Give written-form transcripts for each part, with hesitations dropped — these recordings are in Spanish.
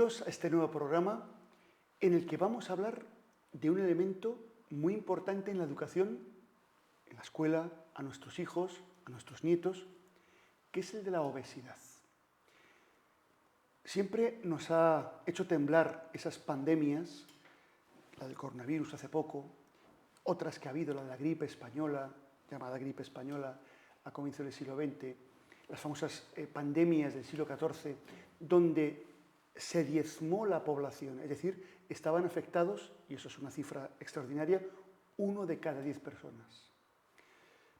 Bienvenidos a este nuevo programa en el que vamos a hablar de un elemento muy importante en la educación, en la escuela, a nuestros hijos, a nuestros nietos, que es el de la obesidad. Siempre nos ha hecho temblar esas pandemias, la del coronavirus hace poco, otras que ha habido, la de la gripe española, llamada gripe española a comienzos del siglo XX, las famosas pandemias del siglo XIV, donde se diezmó la población, es decir, estaban afectados, y eso es una cifra extraordinaria, 1 de cada 10 personas.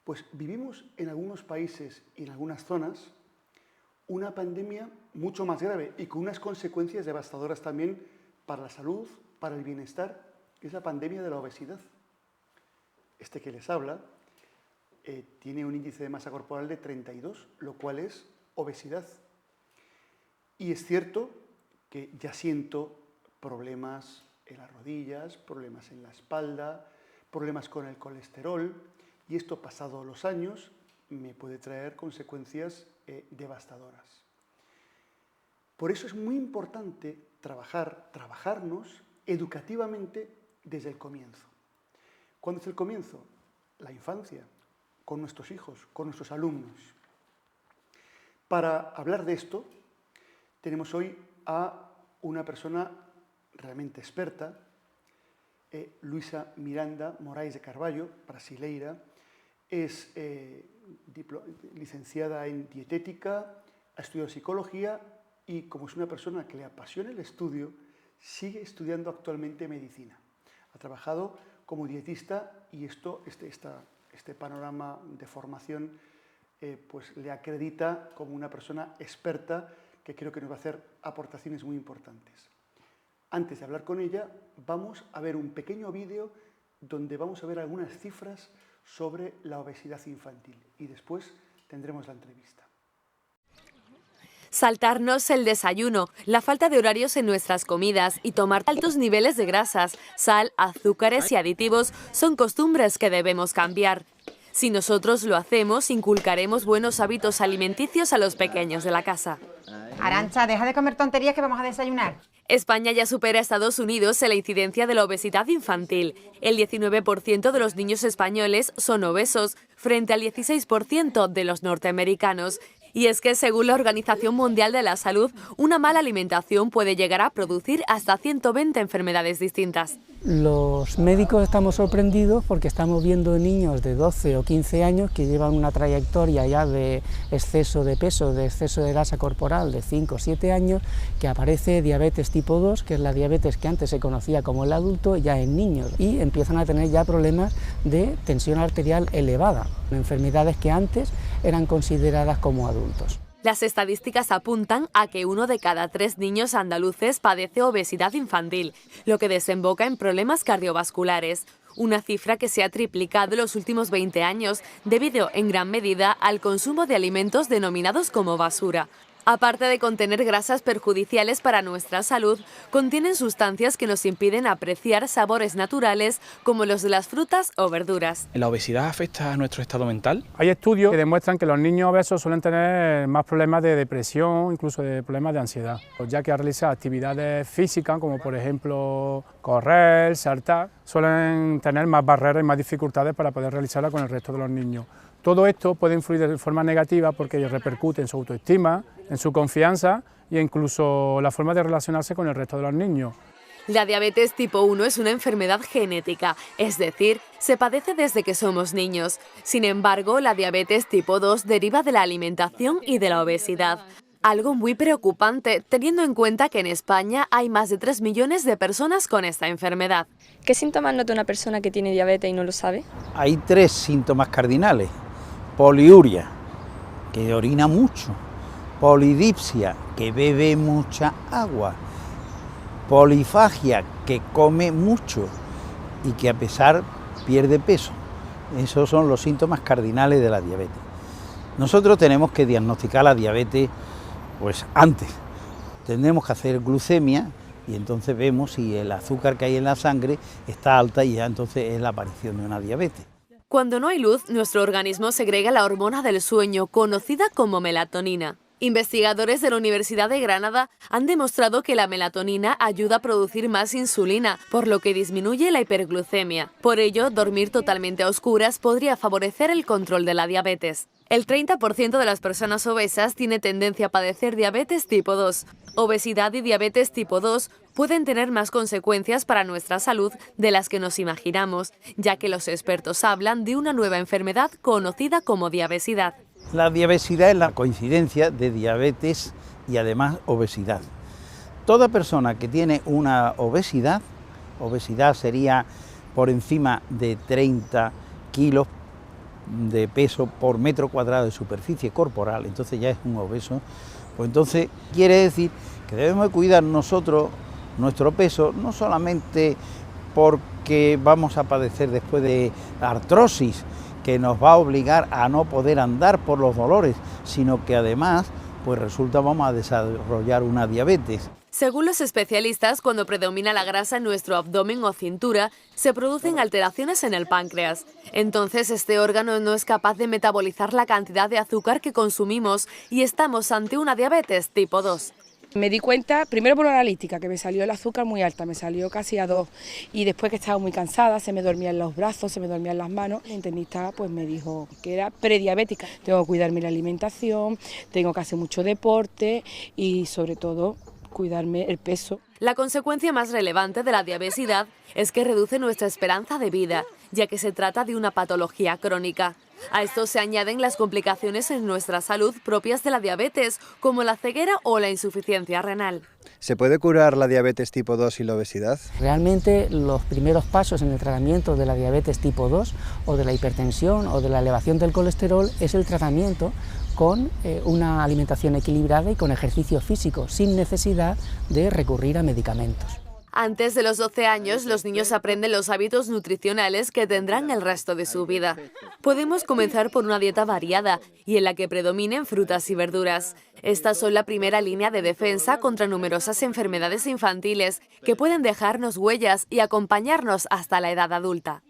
Pues vivimos en algunos países y en algunas zonas una pandemia mucho más grave y con unas consecuencias devastadoras también para la salud, para el bienestar, que es la pandemia de la obesidad. Este que les habla tiene un índice de masa corporal de 32, lo cual es obesidad. Y es cierto que ya siento problemas en las rodillas, problemas en la espalda, problemas con el colesterol, y esto, pasado los años, me puede traer consecuencias devastadoras. Por eso es muy importante trabajarnos educativamente desde el comienzo. ¿Cuándo es el comienzo? La infancia, con nuestros hijos, con nuestros alumnos. Para hablar de esto, tenemos hoy a una persona realmente experta, Luisa Miranda Moraes de Carvalho, brasileira, es licenciada en dietética, ha estudiado psicología y, como es una persona que le apasiona el estudio, sigue estudiando actualmente medicina. Ha trabajado como dietista y este panorama de formación pues le acredita como una persona experta que creo que nos va a hacer aportaciones muy importantes. Antes de hablar con ella, vamos a ver un pequeño vídeo donde vamos a ver algunas cifras sobre la obesidad infantil y después tendremos la entrevista. Saltarnos el desayuno, la falta de horarios en nuestras comidas y tomar altos niveles de grasas, sal, azúcares y aditivos son costumbres que debemos cambiar. Si nosotros lo hacemos, inculcaremos buenos hábitos alimenticios a los pequeños de la casa. Arantxa, deja de comer tonterías que vamos a desayunar. España ya supera a Estados Unidos en la incidencia de la obesidad infantil. El 19% de los niños españoles son obesos, frente al 16% de los norteamericanos. Y es que, según la Organización Mundial de la Salud, una mala alimentación puede llegar a producir hasta 120 enfermedades distintas. Los médicos estamos sorprendidos porque estamos viendo niños de 12 o 15 años que llevan una trayectoria ya de exceso de peso, de exceso de grasa corporal de 5 o 7 años, que aparece diabetes tipo 2, que es la diabetes que antes se conocía como el adulto, ya en niños, y empiezan a tener ya problemas de tensión arterial elevada, enfermedades que antes eran consideradas como adultos. Las estadísticas apuntan a que 1 de cada 3 niños andaluces padece obesidad infantil, lo que desemboca en problemas cardiovasculares. Una cifra que se ha triplicado en los últimos 20 años debido en gran medida al consumo de alimentos denominados como basura. Aparte de contener grasas perjudiciales para nuestra salud, contienen sustancias que nos impiden apreciar sabores naturales como los de las frutas o verduras. ¿La obesidad afecta a nuestro estado mental? Hay estudios que demuestran que los niños obesos suelen tener más problemas de depresión, incluso de problemas de ansiedad, ya que al realizar actividades físicas, como por ejemplo correr, saltar, suelen tener más barreras y más dificultades para poder realizarla con el resto de los niños. Todo esto puede influir de forma negativa porque repercute en su autoestima, en su confianza e incluso la forma de relacionarse con el resto de los niños. La diabetes tipo 1 es una enfermedad genética, es decir, se padece desde que somos niños. Sin embargo, la diabetes tipo 2 deriva de la alimentación y de la obesidad. Algo muy preocupante, teniendo en cuenta que en España hay más de 3 millones de personas con esta enfermedad. ¿Qué síntomas nota una persona que tiene diabetes y no lo sabe? Hay 3 síntomas cardinales: poliuria, que orina mucho; polidipsia, que bebe mucha agua; polifagia, que come mucho y que a pesar pierde peso. Esos son los síntomas cardinales de la diabetes. Nosotros tenemos que diagnosticar la diabetes pues antes. Tendremos que hacer glucemia y entonces vemos si el azúcar que hay en la sangre está alta y ya entonces es la aparición de una diabetes. Cuando no hay luz, nuestro organismo segrega la hormona del sueño, conocida como melatonina. Investigadores de la Universidad de Granada han demostrado que la melatonina ayuda a producir más insulina, por lo que disminuye la hiperglucemia. Por ello, dormir totalmente a oscuras podría favorecer el control de la diabetes. El 30% de las personas obesas tiene tendencia a padecer diabetes tipo 2. Obesidad y diabetes tipo 2 pueden tener más consecuencias para nuestra salud de las que nos imaginamos, ya que los expertos hablan de una nueva enfermedad conocida como diabesidad. La diabesidad es la coincidencia de diabetes y además obesidad. Toda persona que tiene una obesidad sería por encima de 30 kilos de peso por metro cuadrado de superficie corporal, entonces ya es un obeso, pues entonces quiere decir que debemos de cuidar nosotros nuestro peso, no solamente porque vamos a padecer después de artrosis, que nos va a obligar a no poder andar por los dolores, sino que además, pues resulta vamos a desarrollar una diabetes. Según los especialistas, cuando predomina la grasa en nuestro abdomen o cintura, se producen alteraciones en el páncreas. Entonces, este órgano no es capaz de metabolizar la cantidad de azúcar que consumimos y estamos ante una diabetes tipo 2. Me di cuenta, primero por una analítica, que me salió el azúcar muy alta, me salió casi a 2, y después que estaba muy cansada, se me dormían los brazos, se me dormían las manos. El internista pues me dijo que era prediabética. Tengo que cuidarme la alimentación, tengo que hacer mucho deporte y sobre todo cuidarme el peso. La consecuencia más relevante de la diabesidad es que reduce nuestra esperanza de vida, ya que se trata de una patología crónica. A esto se añaden las complicaciones en nuestra salud propias de la diabetes, como la ceguera o la insuficiencia renal. ¿Se puede curar la diabetes tipo 2 y la obesidad? Realmente los primeros pasos en el tratamiento de la diabetes tipo 2 o de la hipertensión o de la elevación del colesterol es el tratamiento con una alimentación equilibrada y con ejercicio físico, sin necesidad de recurrir a medicamentos. Antes de los 12 años, los niños aprenden los hábitos nutricionales que tendrán el resto de su vida. Podemos comenzar por una dieta variada y en la que predominen frutas y verduras. Estas son la primera línea de defensa contra numerosas enfermedades infantiles que pueden dejarnos huellas y acompañarnos hasta la edad adulta.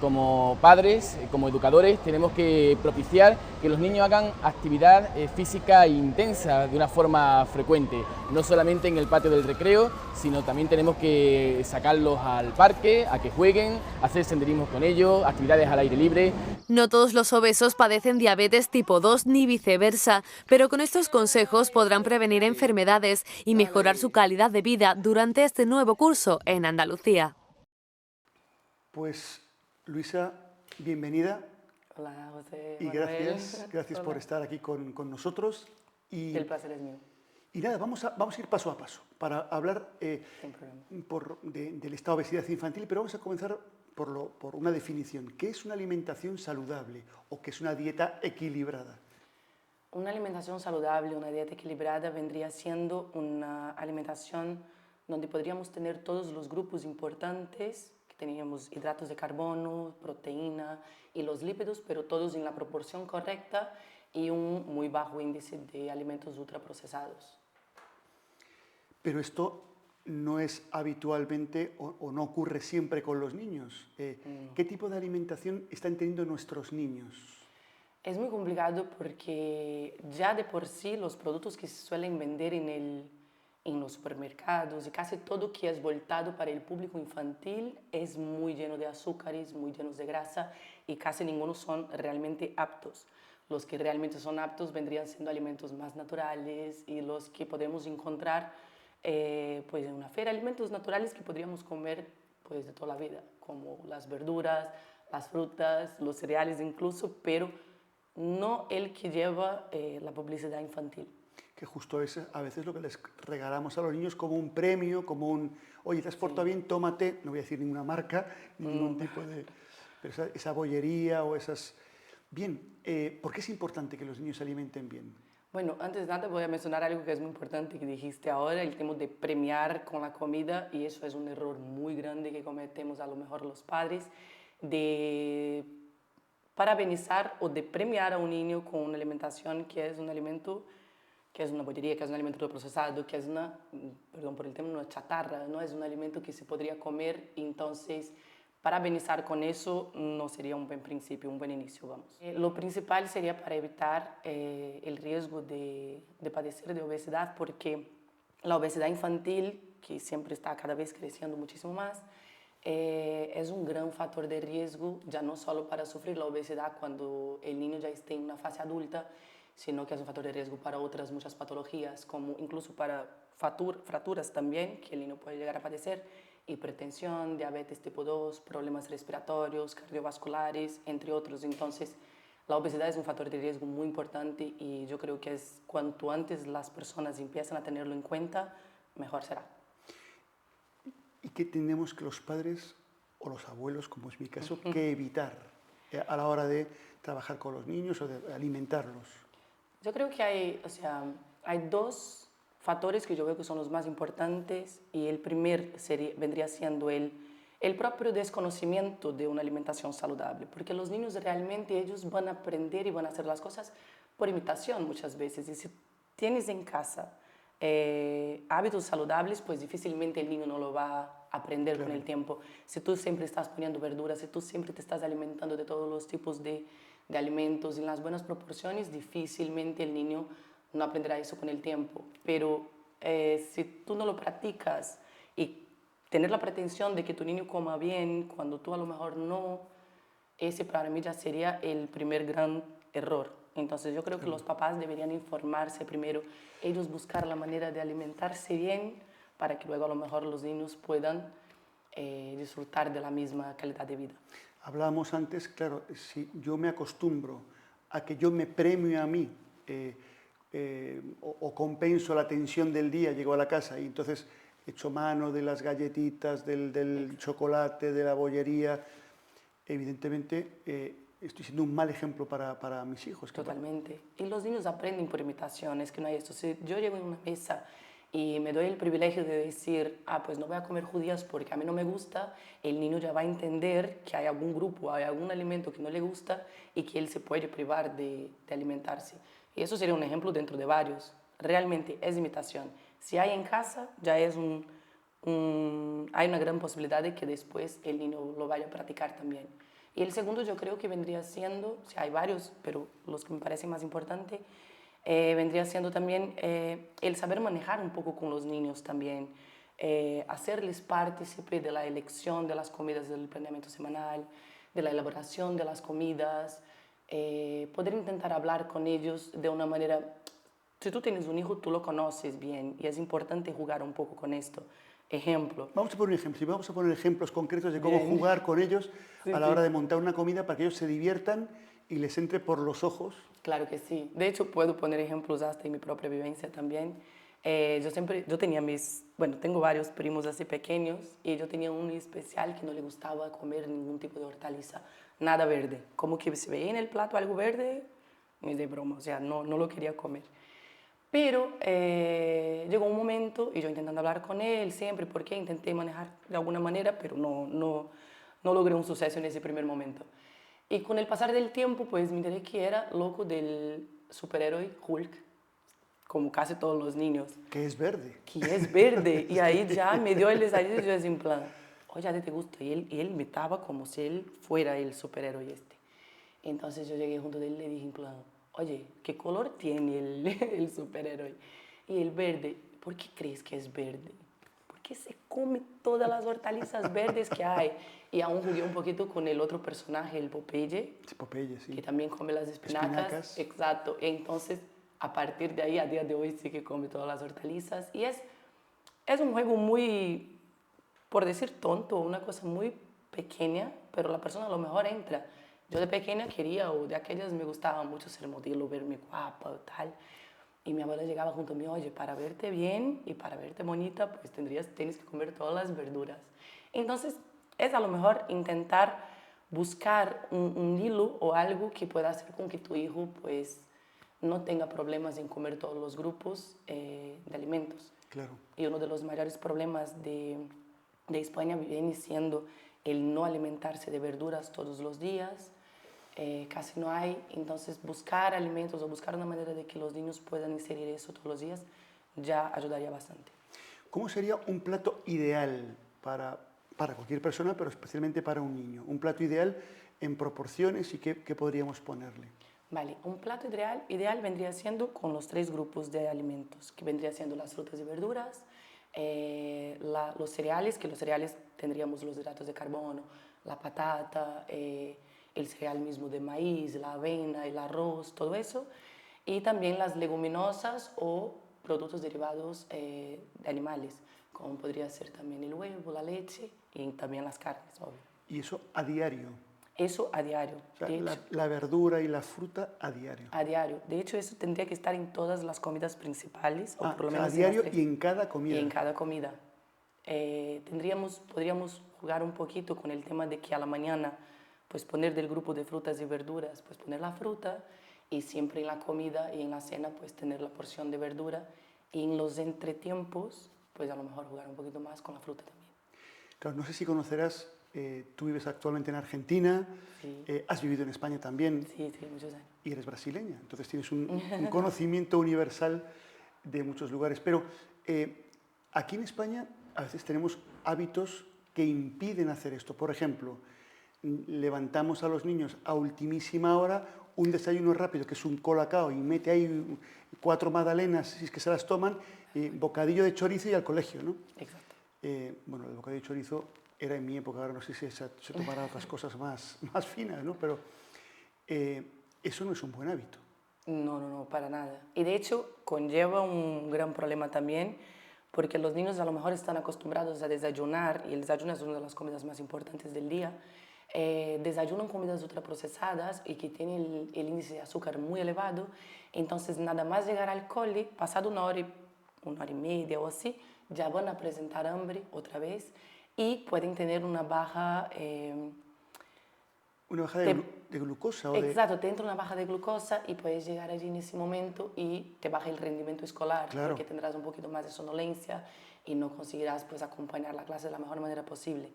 Como padres, como educadores, tenemos que propiciar que los niños hagan actividad física intensa de una forma frecuente, no solamente en el patio del recreo, sino también tenemos que sacarlos al parque, a que jueguen, hacer senderismo con ellos, actividades al aire libre. No todos los obesos padecen diabetes tipo 2 ni viceversa, pero con estos consejos podrán prevenir enfermedades y mejorar su calidad de vida durante este nuevo curso en Andalucía. Pues Luisa, bienvenida. Hola, José. Y gracias por estar aquí con nosotros. Y el placer es mío. Y nada, vamos a ir paso a paso para hablar del estado de obesidad infantil, pero vamos a comenzar por una definición. ¿Qué es una alimentación saludable o qué es una dieta equilibrada? Una alimentación saludable, una dieta equilibrada vendría siendo una alimentación donde podríamos tener todos los grupos importantes. Teníamos hidratos de carbono, proteína y los lípidos, pero todos en la proporción correcta y un muy bajo índice de alimentos ultraprocesados. Pero esto no es habitualmente o no ocurre siempre con los niños. ¿Qué tipo de alimentación están teniendo nuestros niños? Es muy complicado porque ya de por sí los productos que se suelen vender en los supermercados y casi todo que es voltado para el público infantil es muy lleno de azúcares, muy llenos de grasa y casi ninguno son realmente aptos. Los que realmente son aptos vendrían siendo alimentos más naturales y los que podemos encontrar pues en una feria, alimentos naturales que podríamos comer pues de toda la vida, como las verduras, las frutas, los cereales incluso, pero no el que lleva la publicidad infantil. Que justo es a veces lo que les regalamos a los niños como un premio, como un, oye, te has portado bien, tómate, no voy a decir ninguna marca, ningún tipo de... Pero esa bollería o esas... Bien, ¿por qué es importante que los niños se alimenten bien? Bueno, antes de nada voy a mencionar algo que es muy importante que dijiste ahora, el tema de premiar con la comida, y eso es un error muy grande que cometemos a lo mejor los padres, de parabenizar o de premiar a un niño con una alimentación que es un alimento... que es una bollería, que es un alimento procesado, que es una, perdón por el término, una chatarra, no es un alimento que se podría comer, entonces parabenizar con eso no sería un buen principio, un buen inicio, vamos. Lo principal sería para evitar el riesgo de padecer de obesidad, porque la obesidad infantil, que siempre está cada vez creciendo muchísimo más, es un gran factor de riesgo, ya no solo para sufrir la obesidad cuando el niño ya esté en una fase adulta, sino que es un factor de riesgo para otras muchas patologías, como incluso para fracturas también, que el niño puede llegar a padecer, hipertensión, diabetes tipo 2, problemas respiratorios, cardiovasculares, entre otros. Entonces, la obesidad es un factor de riesgo muy importante y yo creo que es cuanto antes las personas empiezan a tenerlo en cuenta, mejor será. ¿Y qué tenemos que los padres o los abuelos, como es mi caso, que evitar a la hora de trabajar con los niños o de alimentarlos? Yo creo que hay dos factores que yo veo que son los más importantes, y el primer vendría siendo el propio desconocimiento de una alimentación saludable, porque los niños realmente ellos van a aprender y van a hacer las cosas por imitación muchas veces, y si tienes en casa hábitos saludables, pues difícilmente el niño no lo va a aprender con el tiempo. Si tú siempre estás poniendo verduras, si tú siempre te estás alimentando de todos los tipos de alimentos en las buenas proporciones, difícilmente el niño no aprenderá eso con el tiempo. Pero si tú no lo practicas y tener la pretensión de que tu niño coma bien cuando tú a lo mejor no, ese para mí ya sería el primer gran error. Entonces yo creo que los papás deberían informarse primero, ellos buscar la manera de alimentarse bien para que luego a lo mejor los niños puedan disfrutar de la misma calidad de vida. Hablábamos antes, claro, si yo me acostumbro a que yo me premio a mí, o compenso la tensión del día, llego a la casa y entonces echo mano de las galletitas, del chocolate, de la bollería, evidentemente estoy siendo un mal ejemplo para mis hijos. Totalmente. Y los niños aprenden por imitación, es que no hay esto. Si yo llego en una mesa y me doy el privilegio de decir, pues no voy a comer judías porque a mí no me gusta, el niño ya va a entender que hay algún grupo, hay algún alimento que no le gusta y que él se puede privar de alimentarse. Y eso sería un ejemplo dentro de varios. Realmente es imitación. Si hay en casa, ya es hay una gran posibilidad de que después el niño lo vaya a practicar también. Y el segundo yo creo que vendría siendo, hay varios, pero los que me parecen más importantes, vendría siendo también el saber manejar un poco con los niños también, hacerles partícipe de la elección de las comidas del planeamiento semanal, de la elaboración de las comidas, poder intentar hablar con ellos de una manera. Si tú tienes un hijo, tú lo conoces bien y es importante jugar un poco con esto. Ejemplo. Vamos a poner un ejemplo. Vamos a poner ejemplos concretos de cómo jugar con ellos a la hora de montar una comida para que ellos se diviertan y les entre por los ojos. Claro que sí. De hecho, puedo poner ejemplos hasta en mi propia vivencia también. Yo tenía tengo varios primos así pequeños y yo tenía uno especial que no le gustaba comer ningún tipo de hortaliza, nada verde. Como que se veía en el plato algo verde, es de broma, o sea, no lo quería comer. Pero llegó un momento, y yo intentando hablar con él siempre, porque intenté manejar de alguna manera, pero no logré un suceso en ese primer momento. Y con el pasar del tiempo, pues me enteré que era loco del superhéroe Hulk, como casi todos los niños. Que es verde. Que es verde. Y ahí ya me dio el desayuno y yo así en plan, oye, ¿a ti te gusta? Y él me estaba como si él fuera el superhéroe este. Entonces yo llegué junto de él y le dije en plan, oye, ¿qué color tiene el superhéroe? Y el verde, ¿por qué crees que es verde? Porque se come todas las hortalizas verdes que hay. Y aún jugué un poquito con el otro personaje, el Popeye. Popeye, sí. Que también come las espinacas. Exacto. Entonces, a partir de ahí, a día de hoy, sí que come todas las hortalizas. Y es un juego muy, por decir tonto, una cosa muy pequeña, pero la persona a lo mejor entra. Yo de pequeña quería, o de aquellas me gustaba mucho ser modelo, verme guapa o tal. Y mi abuela llegaba junto a mí, oye, para verte bien y para verte bonita, pues tienes que comer todas las verduras. Entonces, es a lo mejor intentar buscar un hilo o algo que pueda hacer con que tu hijo, pues, no tenga problemas en comer todos los grupos de alimentos. Claro. Y uno de los mayores problemas de España viene siendo el no alimentarse de verduras todos los días. Casi no hay, entonces buscar alimentos o buscar una manera de que los niños puedan inserir eso todos los días ya ayudaría bastante. ¿Cómo sería un plato ideal para para cualquier persona, pero especialmente para un niño. Un plato ideal en proporciones y qué podríamos ponerle. Vale, un plato ideal vendría siendo con los 3 grupos de alimentos, que vendría siendo las frutas y verduras, los cereales, que los cereales tendríamos los hidratos de carbono, la patata, el cereal mismo de maíz, la avena, el arroz, todo eso, y también las leguminosas o productos derivados de animales, como podría ser también el huevo, la leche y también las carnes, obvio. ¿Y eso a diario? Eso a diario. O sea, la verdura y la fruta a diario. A diario. De hecho, eso tendría que estar en todas las comidas principales. O por lo menos a diario y en cada comida. Y en cada comida. Podríamos jugar un poquito con el tema de que a la mañana, pues poner del grupo de frutas y verduras, pues poner la fruta, y siempre en la comida y en la cena, pues tener la porción de verdura. Y en los entretiempos, pues a lo mejor jugar un poquito más con la fruta también. Claro, no sé si conocerás, tú vives actualmente en Argentina, Sí. Has vivido en España también. Sí, muchos años. Y eres brasileña, entonces tienes un conocimiento universal de muchos lugares. Pero aquí en España a veces tenemos hábitos que impiden hacer esto. Por ejemplo, levantamos a los niños a ultimísima hora un desayuno rápido, que es un colacao, y mete ahí 4 magdalenas, si es que se las toman, bocadillo de chorizo y al colegio, ¿no? Exacto. Bueno, el bocadillo de chorizo era en mi época, ahora no sé si se tomará otras cosas más finas, ¿no? Pero eso no es un buen hábito. No, para nada. Y de hecho conlleva un gran problema también, porque los niños a lo mejor están acostumbrados a desayunar, y el desayuno es una de las comidas más importantes del día, desayunan comidas ultraprocesadas y que tienen el índice de azúcar muy elevado, entonces nada más llegar al cole, pasado una hora y media o así, ya van a presentar hambre otra vez y pueden tener una baja... una baja de glucosa. Exacto, te entra una baja de glucosa y puedes llegar allí en ese momento y te baja el rendimiento escolar, claro, porque tendrás un poquito más de somnolencia y no conseguirás pues acompañar la clase de la mejor manera posible.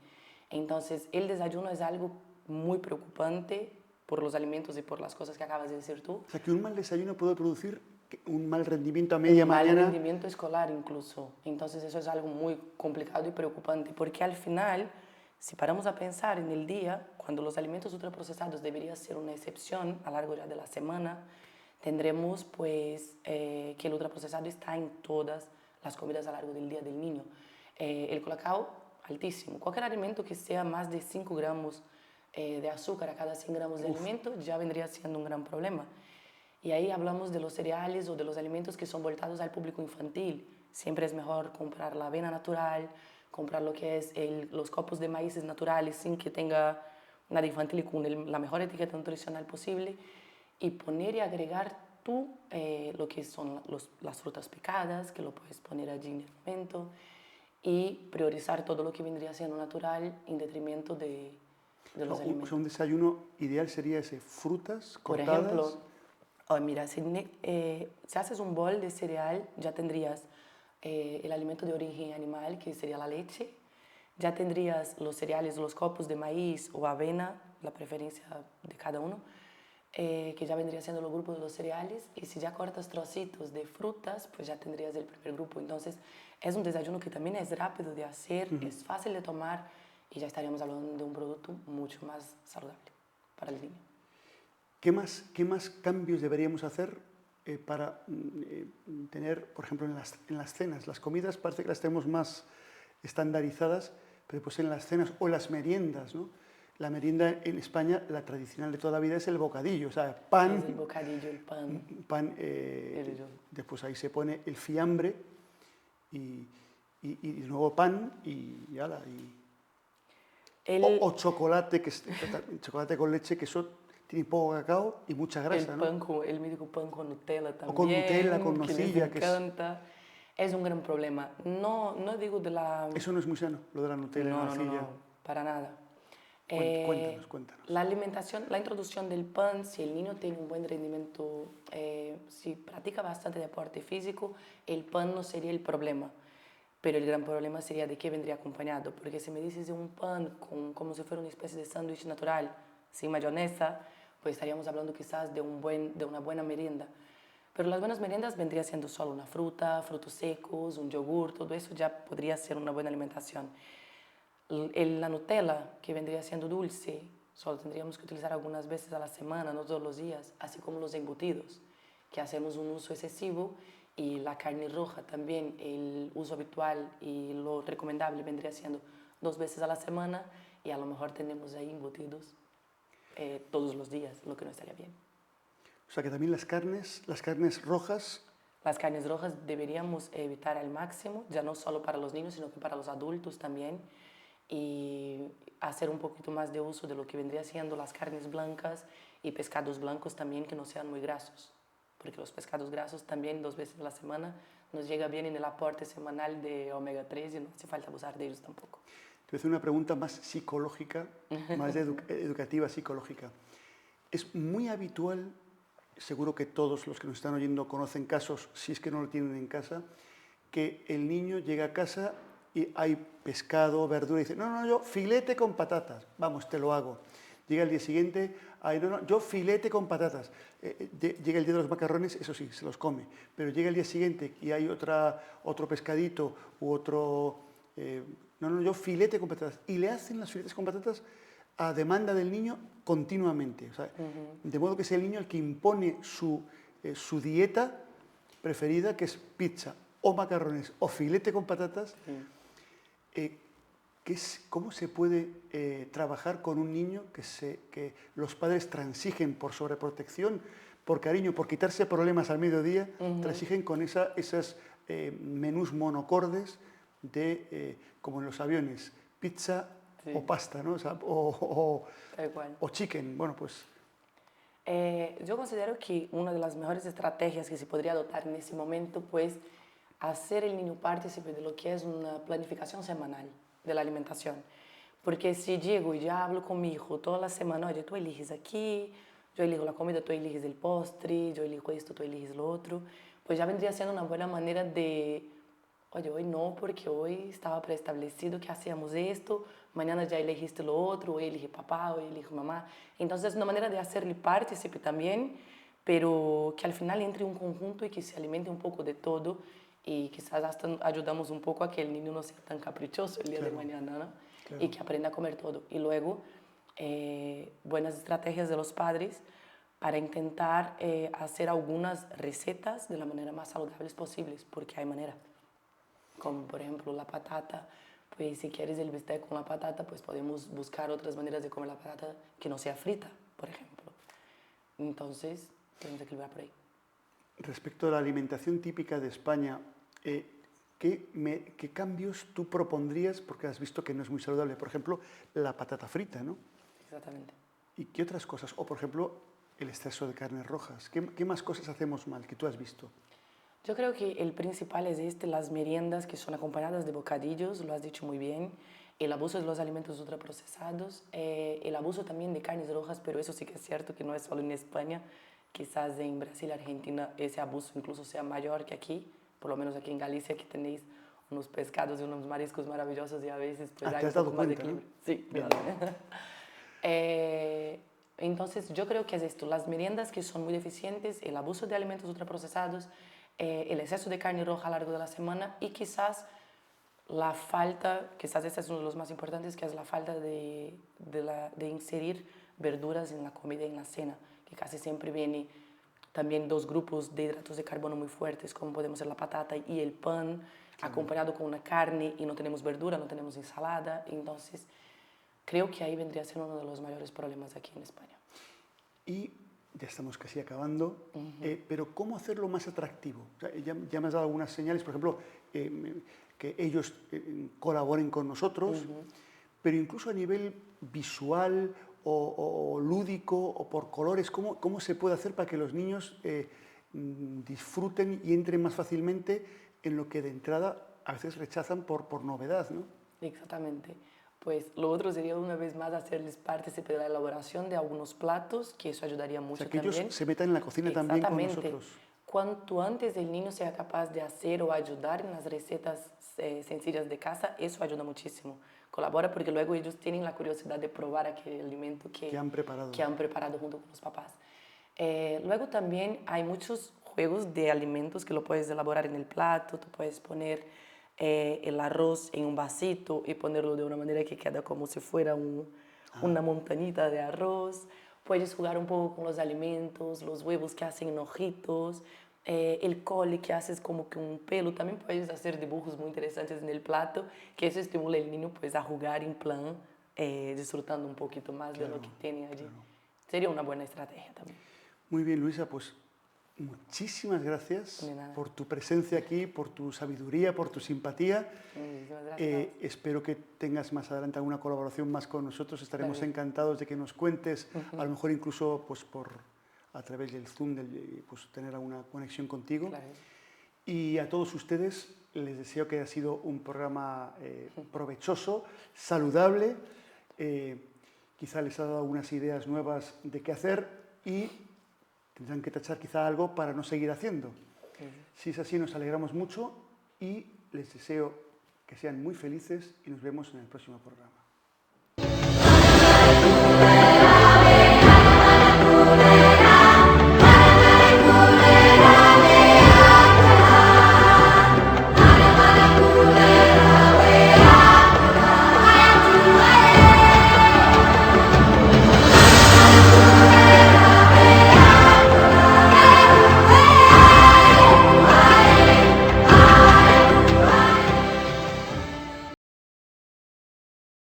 Entonces, el desayuno es algo muy preocupante por los alimentos y por las cosas que acabas de decir tú. O sea, que un mal desayuno puede producir un mal rendimiento a media mañana. Un mal rendimiento escolar incluso. Entonces, eso es algo muy complicado y preocupante, porque al final, si paramos a pensar en el día, cuando los alimentos ultraprocesados deberían ser una excepción a lo largo ya de la semana, tendremos pues que el ultraprocesado está en todas las comidas a lo largo del día del niño. El colacao, altísimo. Cualquier alimento que sea más de 5 gramos de azúcar a cada 100 gramos de alimento ya vendría siendo un gran problema. Y ahí hablamos de los cereales o de los alimentos que son voltados al público infantil. Siempre es mejor comprar la avena natural, comprar lo que es los copos de maíces naturales sin que tenga nada infantil y con la mejor etiqueta nutricional posible, y poner y agregar tú lo que son las frutas picadas, que lo puedes poner allí en el momento, y priorizar todo lo que vendría siendo natural en detrimento de los alimentos. O sea, un desayuno ideal sería ese, frutas cortadas. Por ejemplo, mira, si haces un bol de cereal, ya tendrías el alimento de origen animal, que sería la leche, ya tendrías los cereales, los copos de maíz o avena, la preferencia de cada uno, que ya vendría siendo los grupos de los cereales, y si ya cortas trocitos de frutas, pues ya tendrías el primer grupo. Entonces, es un desayuno que también es rápido de hacer, es fácil de tomar, y ya estaríamos hablando de un producto mucho más saludable para el niño. ¿Qué más cambios deberíamos hacer para tener, por ejemplo, en las cenas? Las comidas parece que las tenemos más estandarizadas, pero pues en las cenas o las meriendas, ¿no? La merienda en España, la tradicional de toda la vida, es el bocadillo, o sea, pan. Es el bocadillo, el pan. Pan, después ahí se pone el fiambre y luego pan y ala. O chocolate, chocolate con leche, que eso tiene poco cacao y mucha grasa, El mítico pan con Nutella también. O con Nutella, con nocilla. Que les encanta. Es un gran problema. No digo de la... Eso no es muy sano, lo de la Nutella y la nocilla. No, para nada. Cuéntanos. La alimentación, la introducción del pan, si el niño tiene un buen rendimiento, si practica bastante deporte físico, el pan no sería el problema. Pero el gran problema sería de qué vendría acompañado. Porque si me dices de un pan como si fuera una especie de sándwich natural, sin mayonesa, pues estaríamos hablando quizás de una buena merienda. Pero las buenas meriendas vendría siendo solo una fruta, frutos secos, un yogur, todo eso ya podría ser una buena alimentación. La Nutella, que vendría siendo dulce, solo tendríamos que utilizar algunas veces a la semana, no todos los días, así como los embutidos, que hacemos un uso excesivo, y la carne roja también, el uso habitual y lo recomendable vendría siendo 2 veces a la semana, y a lo mejor tenemos ahí embutidos todos los días, lo que no estaría bien. O sea que también las carnes rojas. Las carnes rojas deberíamos evitar al máximo, ya no solo para los niños, sino que para los adultos también, y hacer un poquito más de uso de lo que vendría siendo las carnes blancas y pescados blancos también, que no sean muy grasos, porque los pescados grasos también 2 veces a la semana nos llega bien en el aporte semanal de omega 3 y no hace falta abusar de ellos tampoco. Te voy a hacer una pregunta más psicológica, más educativa psicológica. Es muy habitual, seguro que todos los que nos están oyendo conocen casos, si es que no lo tienen en casa, que el niño llega a casa y hay pescado, verdura, y dice, no, yo filete con patatas, vamos, te lo hago. Llega el día siguiente, no, yo filete con patatas. Llega el día de los macarrones, eso sí, se los come. Pero llega el día siguiente y hay otro pescadito u otro... no, yo filete con patatas. Y le hacen las filetes con patatas a demanda del niño continuamente. O sea, de modo que es el niño el que impone su dieta preferida, que es pizza o macarrones o filete con patatas. ¿Cómo se puede trabajar con un niño que los padres transigen por sobreprotección, por cariño, por quitarse problemas al mediodía, transigen con esos menús monocordes de, como en los aviones, pizza o pasta, ¿no? O chicken? Bueno, pues... yo considero que una de las mejores estrategias que se podría adoptar en ese momento, pues, hacer el niño partícipe de lo que es una planificación semanal de la alimentación. Porque si llego y ya hablo con mi hijo toda la semana, oye, tú eliges aquí, yo elijo la comida, tú eliges el postre, yo elijo esto, tú eliges lo otro, pues ya vendría siendo una buena manera de, oye, hoy no, porque hoy estaba preestablecido que hacíamos esto, mañana ya elegiste lo otro, hoy elige papá, hoy elige mamá. Entonces es una manera de hacerle partícipe también, pero que al final entre un conjunto y que se alimente un poco de todo, y quizás hasta ayudamos un poco a que el niño no sea tan caprichoso el día de mañana, ¿no? Y que aprenda a comer todo. Y luego, buenas estrategias de los padres para intentar hacer algunas recetas de la manera más saludables posibles, porque hay manera. Como por ejemplo la patata, pues si quieres el bistec con la patata, pues podemos buscar otras maneras de comer la patata que no sea frita, por ejemplo. Entonces, tenemos que equilibrar por ahí. Respecto a la alimentación típica de España, ¿qué cambios tú propondrías? Porque has visto que no es muy saludable. Por ejemplo, la patata frita, ¿no? Exactamente. ¿Y qué otras cosas? O, por ejemplo, el exceso de carnes rojas. ¿Qué más cosas hacemos mal que tú has visto? Yo creo que el principal es las meriendas que son acompañadas de bocadillos, lo has dicho muy bien, el abuso de los alimentos ultraprocesados, el abuso también de carnes rojas, pero eso sí que es cierto que no es solo en España. Quizás en Brasil y Argentina ese abuso incluso sea mayor que aquí, por lo menos aquí en Galicia, que tenéis unos pescados y unos mariscos maravillosos y a veces pues hay un poco más de equilibrio. ¿No? Sí, claro. Entonces yo creo que es esto, las meriendas que son muy deficientes, el abuso de alimentos ultraprocesados, el exceso de carne roja a lo largo de la semana y quizás la falta, quizás ese es uno de los más importantes, que es la falta de inserir verduras en la comida y en la cena, que casi siempre viene también 2 grupos de hidratos de carbono muy fuertes, como podemos ser la patata y el pan, acompañado con una carne, y no tenemos verdura, no tenemos ensalada. Entonces, creo que ahí vendría a ser uno de los mayores problemas aquí en España. Y ya estamos casi acabando, pero ¿cómo hacerlo más atractivo? O sea, ya me has dado algunas señales, por ejemplo, que ellos colaboren con nosotros, pero incluso a nivel visual o lúdico o por colores, ¿cómo se puede hacer para que los niños disfruten y entren más fácilmente en lo que de entrada a veces rechazan por novedad, ¿no? Exactamente. Pues lo otro sería una vez más hacerles partícipe de la elaboración de algunos platos, que eso ayudaría mucho también. O sea, que ellos se metan en la cocina también con nosotros. Cuanto antes el niño sea capaz de hacer o ayudar en las recetas sencillas de casa, eso ayuda muchísimo. Colabora porque luego ellos tienen la curiosidad de probar aquel alimento que han preparado junto con los papás. Luego también hay muchos juegos de alimentos que lo puedes elaborar en el plato. Tú puedes poner el arroz en un vasito y ponerlo de una manera que queda como si fuera una montañita de arroz. Puedes jugar un poco con los alimentos, los huevos que hacen ojitos, el cole que haces como que un pelo. También puedes hacer dibujos muy interesantes en el plato, que eso estimula al niño pues, a jugar en plan, disfrutando un poquito más de lo que tiene allí. Sería una buena estrategia también. Muy bien, Luisa, pues muchísimas gracias por tu presencia aquí, por tu sabiduría, por tu simpatía. Espero que tengas más adelante alguna colaboración más con nosotros. Estaremos encantados de que nos cuentes, a lo mejor incluso pues, a través del Zoom, pues, tener alguna conexión contigo. Y a todos ustedes les deseo que haya sido un programa provechoso, saludable. Quizá les ha dado algunas ideas nuevas de qué hacer y tendrán que tachar quizá algo para no seguir haciendo. Si es así, nos alegramos mucho y les deseo que sean muy felices y nos vemos en el próximo programa.